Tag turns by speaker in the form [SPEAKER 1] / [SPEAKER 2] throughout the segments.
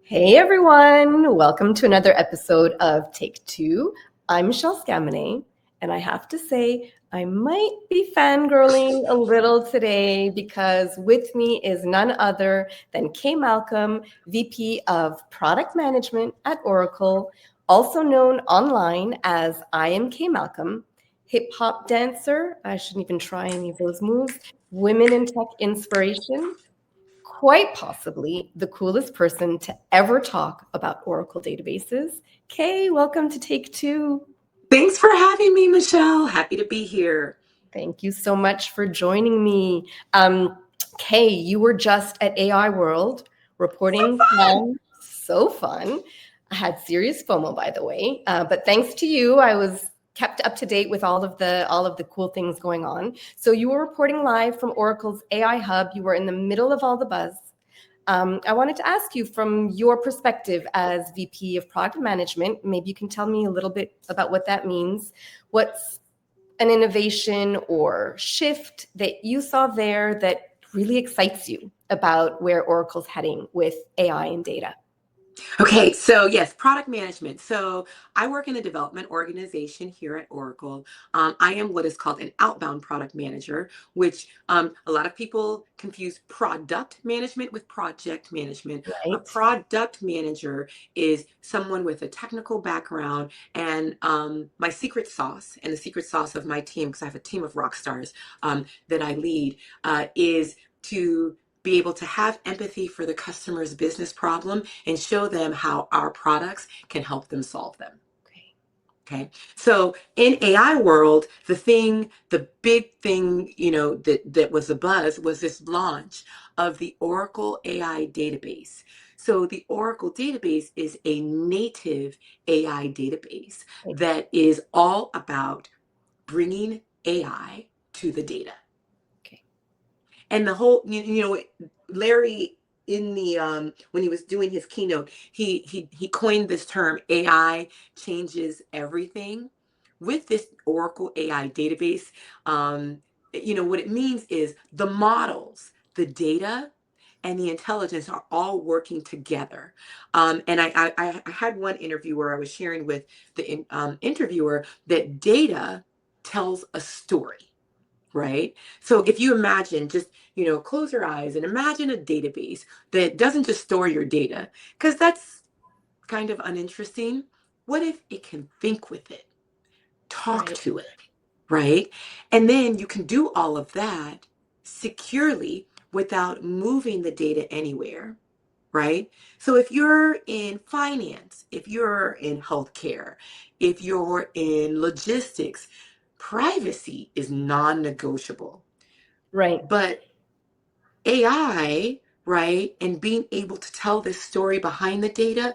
[SPEAKER 1] Hey everyone, welcome to another episode of Take Two. I'm Michelle Skamene, and I have to say, I might be fangirling a little today because with me is none other than Kay Malcolm, VP of Product Management at Oracle, also known online as I am Kay Malcolm, hip hop dancer. I shouldn't even try any of those moves. Women in tech inspiration, quite possibly the coolest person to ever talk about Oracle databases. Kay, welcome to Take Two.
[SPEAKER 2] Thanks for having me, Michelle. Happy to be here.
[SPEAKER 1] Thank you so much for joining me. Kay, you were just at AI World reporting from so fun. I had serious FOMO, by the way, but thanks to you, I was kept up to date with all of the cool things going on. So you were reporting live from Oracle's AI Hub. You were in the middle of all the buzz. I wanted to ask you, from your perspective as VP of Product Management, maybe you can tell me a little bit about what that means. What's an innovation or shift that you saw there that really excites you about where Oracle's heading with AI and data?
[SPEAKER 2] Okay, so yes, product management. So I work in a development organization here at Oracle. I am what is called an outbound product manager, which a lot of people confuse product management with project management. A
[SPEAKER 1] Right.
[SPEAKER 2] product manager is someone with a technical background, and my secret sauce, and the secret sauce of my team, because I have a team of rock stars that I lead, is to be able to have empathy for the customer's business problem and show them how our products can help them solve them.
[SPEAKER 1] Okay.
[SPEAKER 2] Okay. So in AI world, the big thing, that was a buzz was this launch of the Oracle AI database. So the Oracle database is a native AI database that is all about bringing AI to the data.
[SPEAKER 1] Okay.
[SPEAKER 2] And the whole, Larry, in the when he was doing his keynote, he coined this term, AI changes everything. With this Oracle AI database, what it means is the models, the data, and the intelligence are all working together. And I had one interview where I was sharing with the interviewer that data tells a story. Right? So if you imagine, just, close your eyes and imagine a database that doesn't just store your data, because that's kind of uninteresting. What if it can think with it, talk
[SPEAKER 1] Right.
[SPEAKER 2] to it, right? And then you can do all of that securely without moving the data anywhere, right? So if you're in finance, if you're in healthcare, if you're in logistics, privacy is non-negotiable.
[SPEAKER 1] Right.
[SPEAKER 2] But AI, right, and being able to tell this story behind the data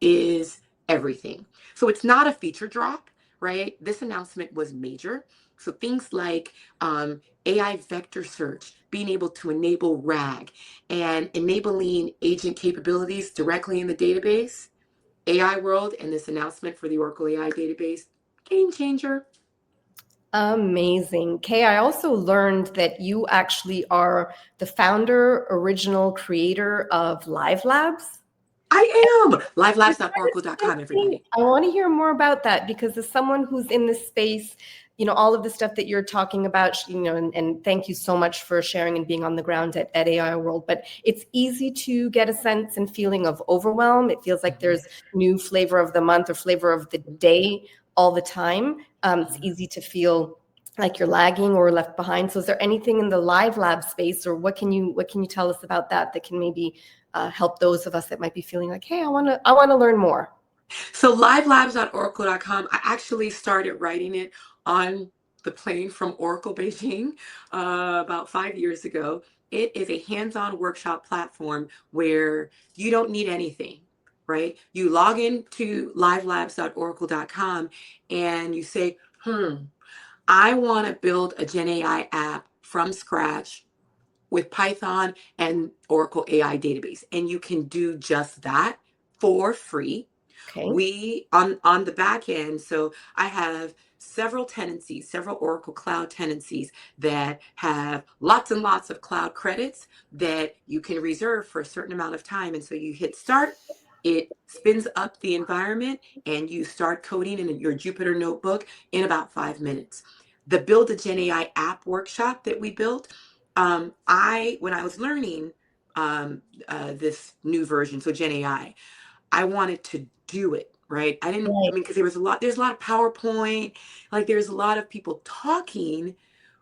[SPEAKER 2] is everything. So it's not a feature drop, right? This announcement was major. So things like AI vector search, being able to enable RAG, and enabling agent capabilities directly in the database. AI world and this announcement for the Oracle AI database, game changer.
[SPEAKER 1] Amazing. Kay, I also learned that you actually are the founder, original creator of LiveLabs.
[SPEAKER 2] I am.
[SPEAKER 1] That is
[SPEAKER 2] LiveLabs.oracle.com,
[SPEAKER 1] something
[SPEAKER 2] everybody.
[SPEAKER 1] I want to hear more about that, because as someone who's in this space, all of the stuff that you're talking about, and thank you so much for sharing and being on the ground at AI World. But it's easy to get a sense and feeling of overwhelm. It feels like there's new flavor of the month or flavor of the day all the time. It's easy to feel like you're lagging or left behind. So is there anything in the live lab space, or what can you tell us about that can maybe help those of us that might be feeling like, hey, I want to learn more?
[SPEAKER 2] So livelabs.oracle.com, I actually started writing it on the plane from Oracle Beijing about 5 years ago. It is a hands-on workshop platform where you don't need anything, right? You log in to livelabs.oracle.com and you say, I want to build a Gen AI app from scratch with Python and Oracle AI database. And you can do just that for free.
[SPEAKER 1] Okay.
[SPEAKER 2] We on the back end, so I have several tenancies, several Oracle Cloud tenancies that have lots and lots of cloud credits that you can reserve for a certain amount of time. And so you hit start It spins up the environment and you start coding in your Jupyter notebook in about 5 minutes. The Build a Gen AI app workshop that we built, when I was learning this new version, so Gen AI, I wanted to do it, right? I didn't, I
[SPEAKER 1] Right.
[SPEAKER 2] mean, because there's a lot of PowerPoint, like there's a lot of people talking,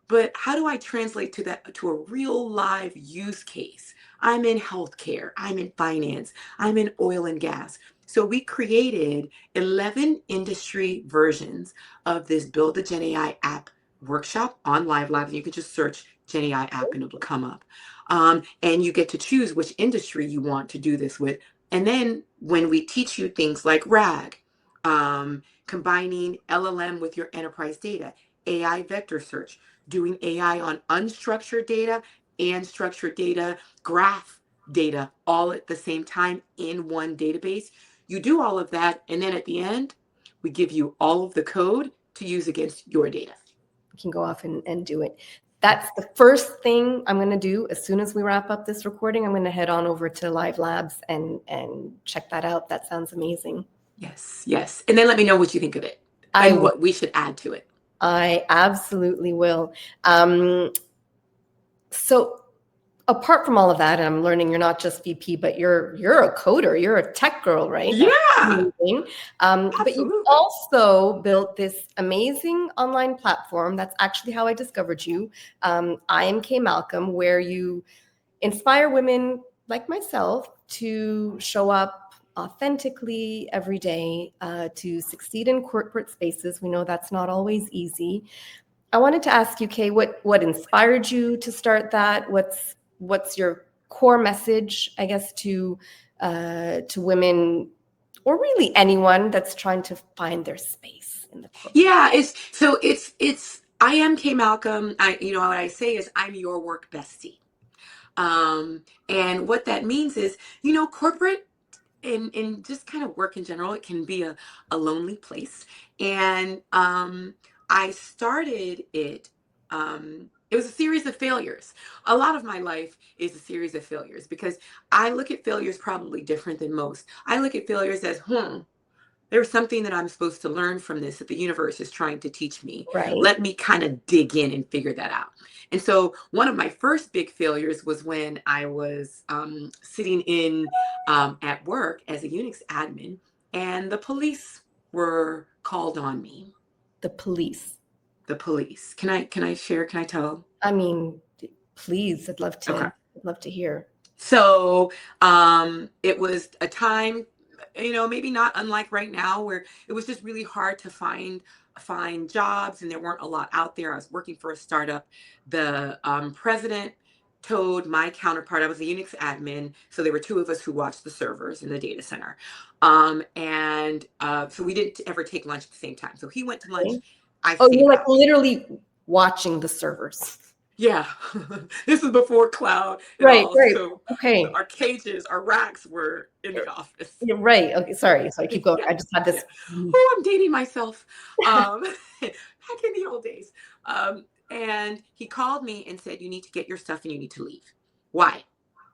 [SPEAKER 2] but how do I translate that to a real live use case? I'm in healthcare, I'm in finance, I'm in oil and gas. So we created 11 industry versions of this Build the Gen AI app workshop on LiveLabs. You can just search Gen AI app and it'll come up. And you get to choose which industry you want to do this with. And then when we teach you things like RAG, combining LLM with your enterprise data, AI vector search, doing AI on unstructured data and structured data, graph data, all at the same time in one database. You do all of that, and then at the end, we give you all of the code to use against your data.
[SPEAKER 1] You can go off and do it. That's the first thing I'm going to do as soon as we wrap up this recording. I'm going to head on over to Live Labs and check that out. That sounds amazing.
[SPEAKER 2] Yes, yes. And then let me know what you think of it and what we should add to it.
[SPEAKER 1] I absolutely will. So apart from all of that, I'm learning you're not just VP, but you're a coder. You're a tech girl, right?
[SPEAKER 2] Yeah.
[SPEAKER 1] That's amazing. But you've also built this amazing online platform. That's actually how I discovered you. I am K Malcolm, where you inspire women like myself to show up authentically every day, to succeed in corporate spaces. We know that's not always easy. I wanted to ask you, Kay, what inspired you to start that? What's your core message, I guess, to women, or really anyone that's trying to find their space in the corporate?
[SPEAKER 2] Yeah, it's I am K Malcolm. What I say is I'm your work bestie. And what that means is, corporate and just kind of work in general, it can be a lonely place. And I started it. It was a series of failures. A lot of my life is a series of failures because I look at failures probably different than most. I look at failures as, there's something that I'm supposed to learn from this that the universe is trying to teach me.
[SPEAKER 1] Right.
[SPEAKER 2] Let me kind of dig in and figure that out. And so one of my first big failures was when I was sitting in at work as a Unix admin, and the police were called on me.
[SPEAKER 1] The police.
[SPEAKER 2] The police. Can I share? Can I tell?
[SPEAKER 1] I mean, please, I'd love to.
[SPEAKER 2] Okay.
[SPEAKER 1] I'd love to hear.
[SPEAKER 2] So it was a time, maybe not unlike right now, where it was just really hard to find jobs, and there weren't a lot out there. I was working for a startup. The president told my counterpart, I was a Unix admin, so there were two of us who watched the servers in the data center, and so we didn't ever take lunch at the same time. So he went to lunch. I stayed
[SPEAKER 1] you're like
[SPEAKER 2] out.
[SPEAKER 1] literally watching the servers.
[SPEAKER 2] Yeah, this is before cloud and
[SPEAKER 1] Right,
[SPEAKER 2] all.
[SPEAKER 1] right.
[SPEAKER 2] So
[SPEAKER 1] Okay.
[SPEAKER 2] our cages, our racks were in the office.
[SPEAKER 1] Yeah, right. Okay, sorry. So I keep going.
[SPEAKER 2] Yeah,
[SPEAKER 1] I just had this.
[SPEAKER 2] yeah. Oh, I'm dating myself. Back in the old days. And he called me and said, "You need to get your stuff and you need to leave." Why?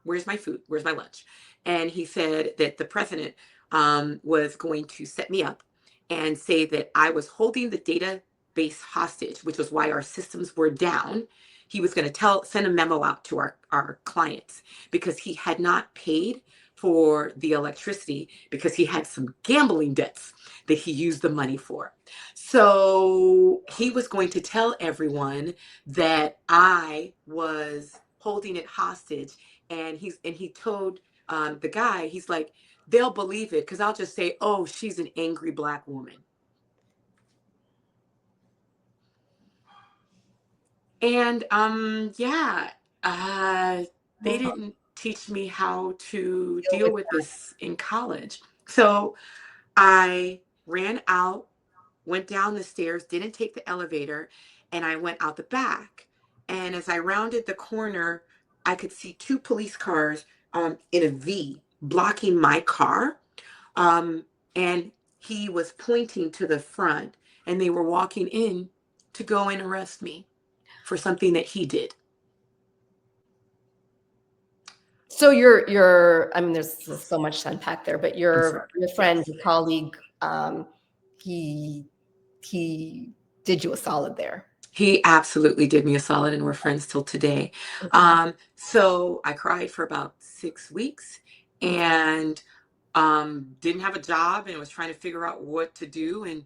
[SPEAKER 2] Where's my food? Where's my lunch? And he said that the president was going to set me up and say that I was holding the database hostage, which was why our systems were down. He was going to send a memo out to our clients because he had not paid for the electricity because he had some gambling debts that he used the money for. So he was going to tell everyone that I was holding it hostage, and he told the guy, he's like, they'll believe it because I'll just say, "Oh, she's an angry Black woman." And they didn't teach me how to deal with this in college. So I ran out, went down the stairs, didn't take the elevator, and I went out the back. And as I rounded the corner, I could see two police cars in a V blocking my car. And he was pointing to the front, and they were walking in to go and arrest me for something that he did.
[SPEAKER 1] So your I mean, there's so much to unpack there, but
[SPEAKER 2] I'm sorry.
[SPEAKER 1] your friend,
[SPEAKER 2] Yes.
[SPEAKER 1] your colleague, he he did you a solid there.
[SPEAKER 2] He absolutely did me a solid, and we're friends till today.
[SPEAKER 1] Okay.
[SPEAKER 2] So I cried for about 6 weeks
[SPEAKER 1] Okay.
[SPEAKER 2] and didn't have a job and was trying to figure out what to do. And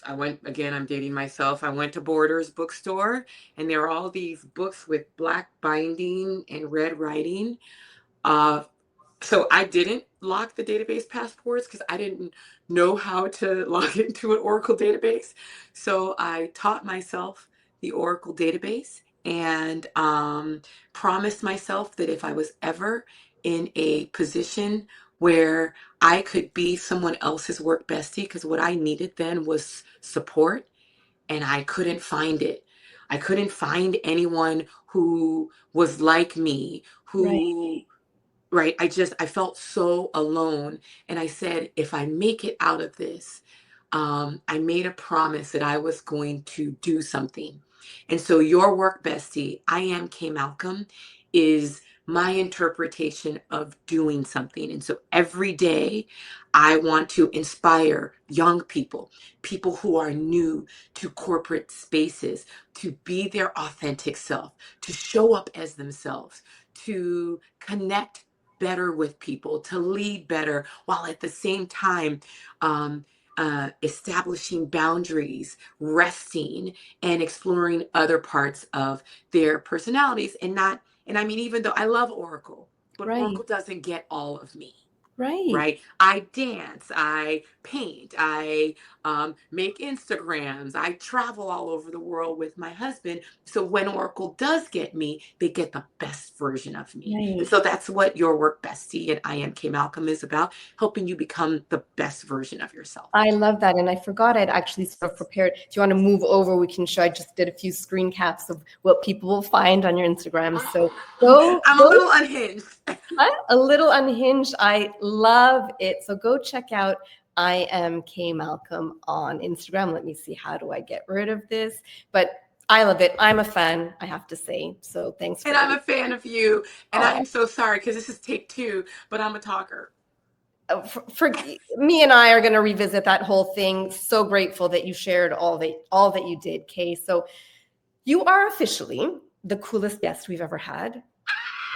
[SPEAKER 2] I went again, I'm dating myself. I went to Borders bookstore, and there are all these books with black binding and red writing. Uh, so I didn't lock the database passports because I didn't know how to log into an Oracle database. So I taught myself the Oracle database and promised myself that if I was ever in a position where I could be someone else's work bestie, because what I needed then was support, and I couldn't find it. I couldn't find anyone who was like me,
[SPEAKER 1] Right.
[SPEAKER 2] who, right, I felt so alone. And I said, if I make it out of this, I made a promise that I was going to do something. And so your work bestie, I am K Malcolm, is my interpretation of doing something. And so every day I want to inspire young people, people who are new to corporate spaces, to be their authentic self, to show up as themselves, to connect better with people, to lead better, while at the same time um, establishing boundaries, resting, and exploring other parts of their personalities. And I mean, even though I love Oracle, but
[SPEAKER 1] Right.
[SPEAKER 2] Oracle doesn't get all of me.
[SPEAKER 1] Right.
[SPEAKER 2] Right? I dance, I paint, I make Instagrams, I travel all over the world with my husband. So when Oracle does get me, they get the best version of me. And
[SPEAKER 1] Right.
[SPEAKER 2] so that's what your work bestie at I Am K Malcolm is about, helping you become the best version of yourself.
[SPEAKER 1] I love that. And I forgot I'd actually sort of prepared. If you want to move over, we can show. I just did a few screen caps of what people will find on your Instagram. So
[SPEAKER 2] I'm a
[SPEAKER 1] go
[SPEAKER 2] little unhinged.
[SPEAKER 1] a little unhinged. I love it. So go check out I am K Malcolm on Instagram. Let me see, how do I get rid of this? But I love it. I'm a fan, I have to say. So thanks for
[SPEAKER 2] And I'm
[SPEAKER 1] everything.
[SPEAKER 2] a fan of you. And I
[SPEAKER 1] Oh,
[SPEAKER 2] am so sorry because this is take two, but I'm a talker.
[SPEAKER 1] for me and I are going to revisit that whole thing. So grateful that you shared all that you did, Kay. So you are officially the coolest guest we've ever had.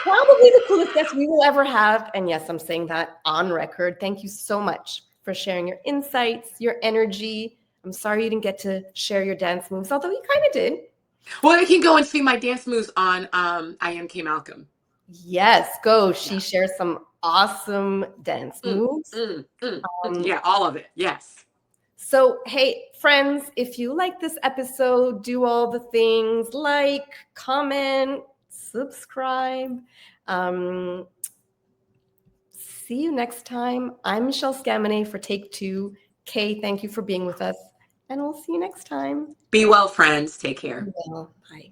[SPEAKER 1] Probably the coolest guest we will ever have. And yes, I'm saying that on record. Thank you so much for sharing your insights, your energy. I'm sorry you didn't get to share your dance moves, although you kind of did.
[SPEAKER 2] Well, you can go and see my dance moves on I Am K Malcolm.
[SPEAKER 1] Yes, go.
[SPEAKER 2] Yeah.
[SPEAKER 1] She shares some awesome dance moves.
[SPEAKER 2] Yeah, all of it. Yes.
[SPEAKER 1] So, hey, friends, if you like this episode, do all the things like, comment, subscribe. Um, See you next time. I'm Michelle Skamene for Take Two. Kay, thank you for being with us. And we'll see you next time.
[SPEAKER 2] Be well, friends. Take care.
[SPEAKER 1] Well, bye.